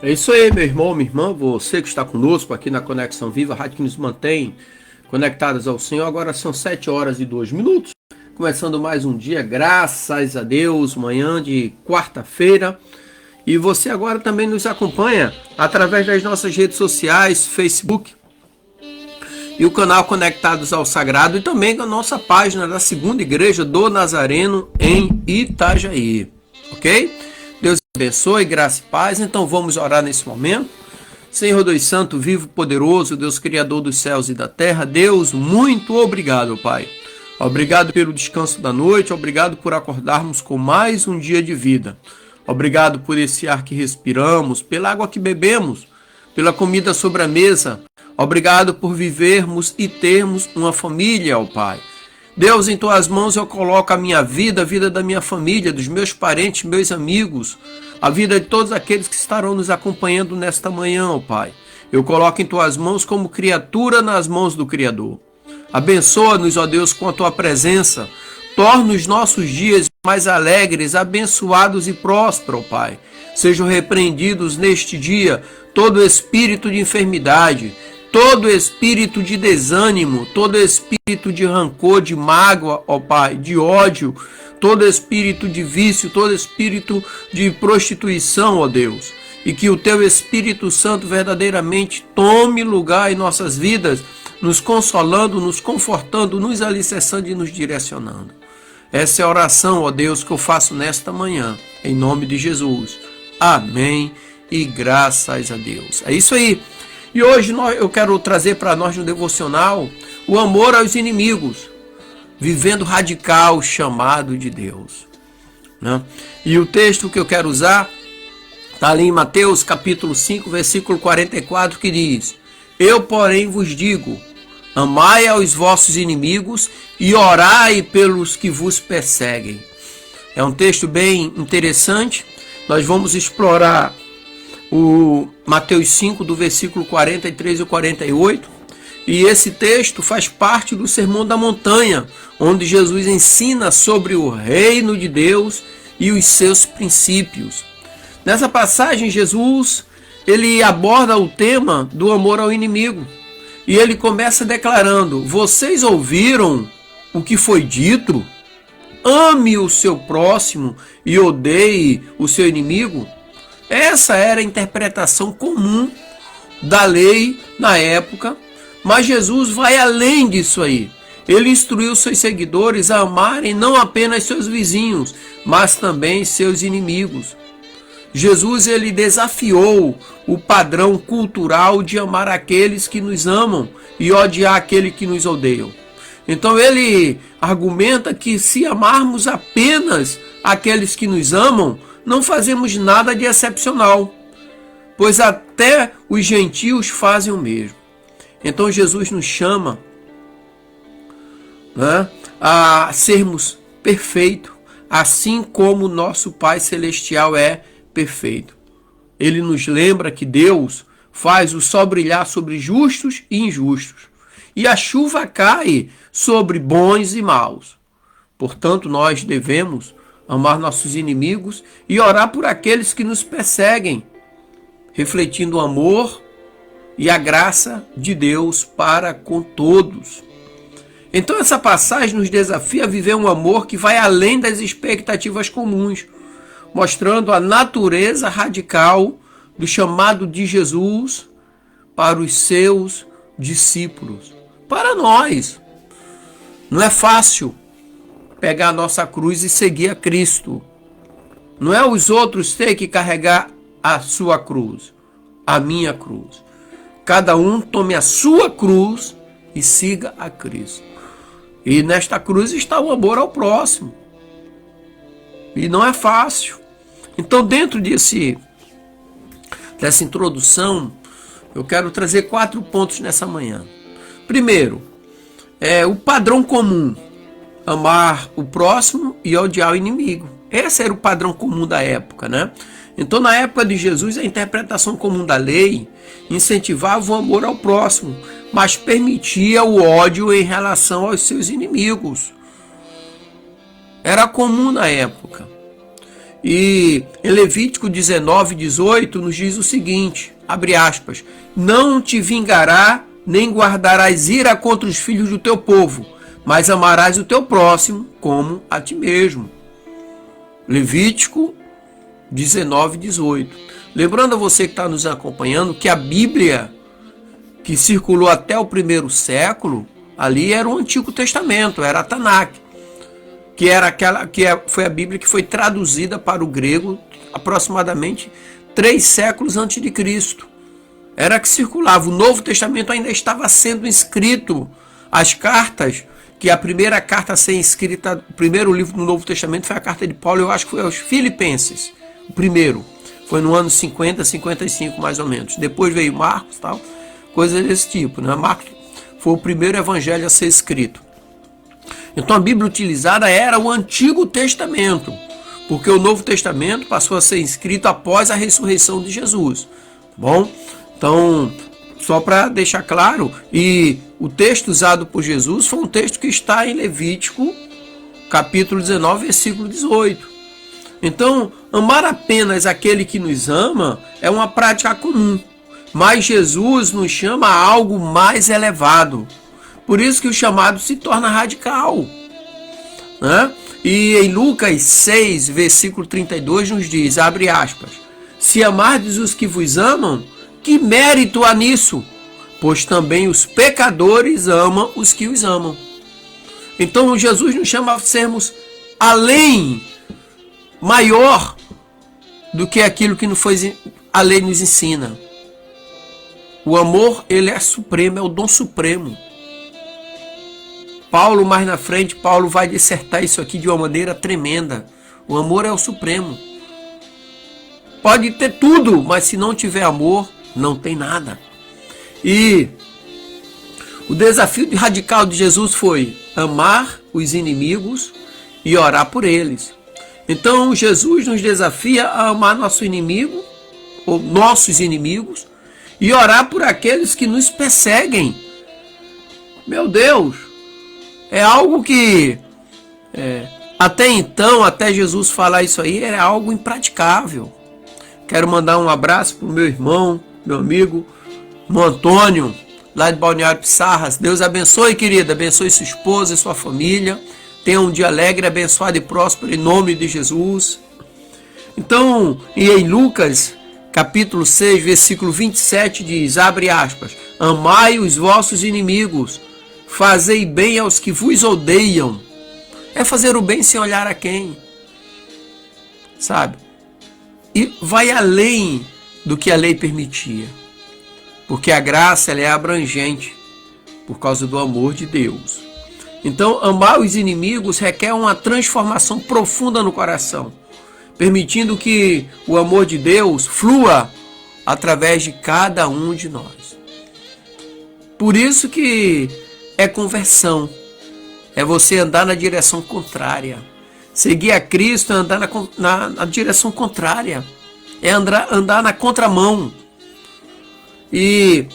É isso aí, meu irmão, minha irmã, você que está conosco aqui na Conexão Viva, a rádio que nos mantém conectados ao Senhor. Agora são 7 horas e 2 minutos, começando mais um dia, graças a Deus, manhã de quarta-feira. E você agora também nos acompanha através das nossas redes sociais, Facebook e o canal Conectados ao Sagrado, e também a nossa página da Segunda Igreja do Nazareno em Itajaí, ok? Deus abençoe, graça e paz. Então vamos orar nesse momento. Senhor Deus Santo, vivo, poderoso, Deus Criador dos céus e da terra, Deus, muito obrigado, Pai. Obrigado pelo descanso da noite, obrigado por acordarmos com mais um dia de vida. Obrigado por esse ar que respiramos, pela água que bebemos, pela comida sobre a mesa. Obrigado por vivermos e termos uma família, ó Pai. Deus, em Tuas mãos eu coloco a minha vida, a vida da minha família, dos meus parentes, meus amigos, a vida de todos aqueles que estarão nos acompanhando nesta manhã, ó Pai. Eu coloco em Tuas mãos como criatura nas mãos do Criador. Abençoa-nos, ó Deus, com a Tua presença. Torna os nossos dias mais alegres, abençoados e prósperos, ó Pai. Sejam repreendidos neste dia todo espírito de enfermidade, todo espírito de desânimo, todo espírito de rancor, de mágoa, ó Pai, de ódio, todo espírito de vício, todo espírito de prostituição, ó Deus. E que o Teu Espírito Santo verdadeiramente tome lugar em nossas vidas, nos consolando, nos confortando, nos alicerçando e nos direcionando. Essa é a oração, ó Deus, que eu faço nesta manhã, em nome de Jesus. Amém e graças a Deus. É isso aí. E hoje eu quero trazer para nós no devocional o amor aos inimigos, vivendo radical chamado de Deus, né? E o texto que eu quero usar está ali em Mateus capítulo 5, versículo 44, que diz: Eu, porém, vos digo, amai aos vossos inimigos e orai pelos que vos perseguem. É um texto bem interessante. Nós vamos explorar o Mateus 5, do versículo 43 e 48, e esse texto faz parte do Sermão da Montanha, onde Jesus ensina sobre o reino de Deus e os seus princípios. Nessa passagem, Jesus ele aborda o tema do amor ao inimigo, e ele começa declarando: vocês ouviram o que foi dito? Ame o seu próximo e odeie o seu inimigo. Essa era a interpretação comum da lei na época, mas Jesus vai além disso aí. Ele instruiu seus seguidores a amarem não apenas seus vizinhos, mas também seus inimigos. Jesus ele desafiou o padrão cultural de amar aqueles que nos amam e odiar aqueles que nos odeiam. Então ele argumenta que se amarmos apenas aqueles que nos amam, não fazemos nada de excepcional, pois até os gentios fazem o mesmo. Então Jesus nos chama, né, a sermos perfeitos, assim como nosso Pai Celestial é perfeito. Ele nos lembra que Deus faz o sol brilhar sobre justos e injustos, e a chuva cai sobre bons e maus. Portanto, nós devemos amar nossos inimigos e orar por aqueles que nos perseguem, refletindo o amor e a graça de Deus para com todos. Então essa passagem nos desafia a viver um amor que vai além das expectativas comuns, mostrando a natureza radical do chamado de Jesus para os seus discípulos. Para nós, não é fácil pegar a nossa cruz e seguir a Cristo. Não é os outros ter que carregar a sua cruz, a minha cruz. Cada um tome a sua cruz e siga a Cristo. E nesta cruz está o amor ao próximo. E não é fácil. Então, dentro dessa introdução, eu quero trazer 4 pontos nessa manhã. Primeiro, o padrão comum: amar o próximo e odiar o inimigo. Esse era o padrão comum da época, né? Então, na época de Jesus, a interpretação comum da lei incentivava o amor ao próximo, mas permitia o ódio em relação aos seus inimigos. Era comum na época. E em Levítico 19:18 nos diz o seguinte, abre aspas, não te vingará, nem guardarás ira contra os filhos do teu povo, mas amarás o teu próximo como a ti mesmo. Levítico 19:18. Lembrando a você que está nos acompanhando que a Bíblia que circulou até o primeiro século, ali era o Antigo Testamento, era a Tanakh, que era foi a Bíblia que foi traduzida para o grego aproximadamente 3 séculos antes de Cristo. Era que circulava. O Novo Testamento ainda estava sendo escrito. As cartas, que a primeira carta a ser escrita, o primeiro livro do Novo Testamento foi a carta de Paulo, eu acho que foi aos Filipenses. O primeiro. Foi no ano 50, 55 mais ou menos. Depois veio Marcos, tal, coisas desse tipo, né? Marcos foi o primeiro evangelho a ser escrito. Então a Bíblia utilizada era o Antigo Testamento, porque o Novo Testamento passou a ser escrito após a ressurreição de Jesus. Bom, então, só para deixar claro, e o texto usado por Jesus foi um texto que está em Levítico, capítulo 19, versículo 18. Então, amar apenas aquele que nos ama é uma prática comum, mas Jesus nos chama a algo mais elevado. Por isso que o chamado se torna radical, né? E em Lucas 6, versículo 32 nos diz, abre aspas, se amardes os que vos amam, que mérito há nisso? Pois também os pecadores amam os que os amam. Então Jesus nos chama a sermos além, maior do que aquilo que a lei nos ensina. O amor, ele é supremo, é o dom supremo. Paulo, mais na frente, Paulo vai dissertar isso aqui de uma maneira tremenda. O amor é o supremo. Pode ter tudo, mas se não tiver amor, não tem nada. E o desafio radical de Jesus foi amar os inimigos e orar por eles. Então Jesus nos desafia a amar nosso inimigo, ou nossos inimigos, e orar por aqueles que nos perseguem. Meu Deus! É algo que até então, até Jesus falar isso aí, era algo impraticável. Quero mandar um abraço para o meu irmão, meu amigo, irmão Antônio, lá de Balneário Pissarras. Deus abençoe, querida, abençoe sua esposa e sua família. Tenha um dia alegre, abençoado e próspero em nome de Jesus. Então, e em Lucas, capítulo 6, versículo 27 diz, abre aspas, amai os vossos inimigos, fazei bem aos que vos odeiam. É fazer o bem sem olhar a quem, sabe? E vai além do que a lei permitia, porque a graça ela é abrangente por causa do amor de Deus. Então, amar os inimigos requer uma transformação profunda no coração, permitindo que o amor de Deus flua através de cada um de nós. Por isso que é conversão, é você andar na direção contrária. Seguir a Cristo é andar na direção contrária, é andar na contramão. E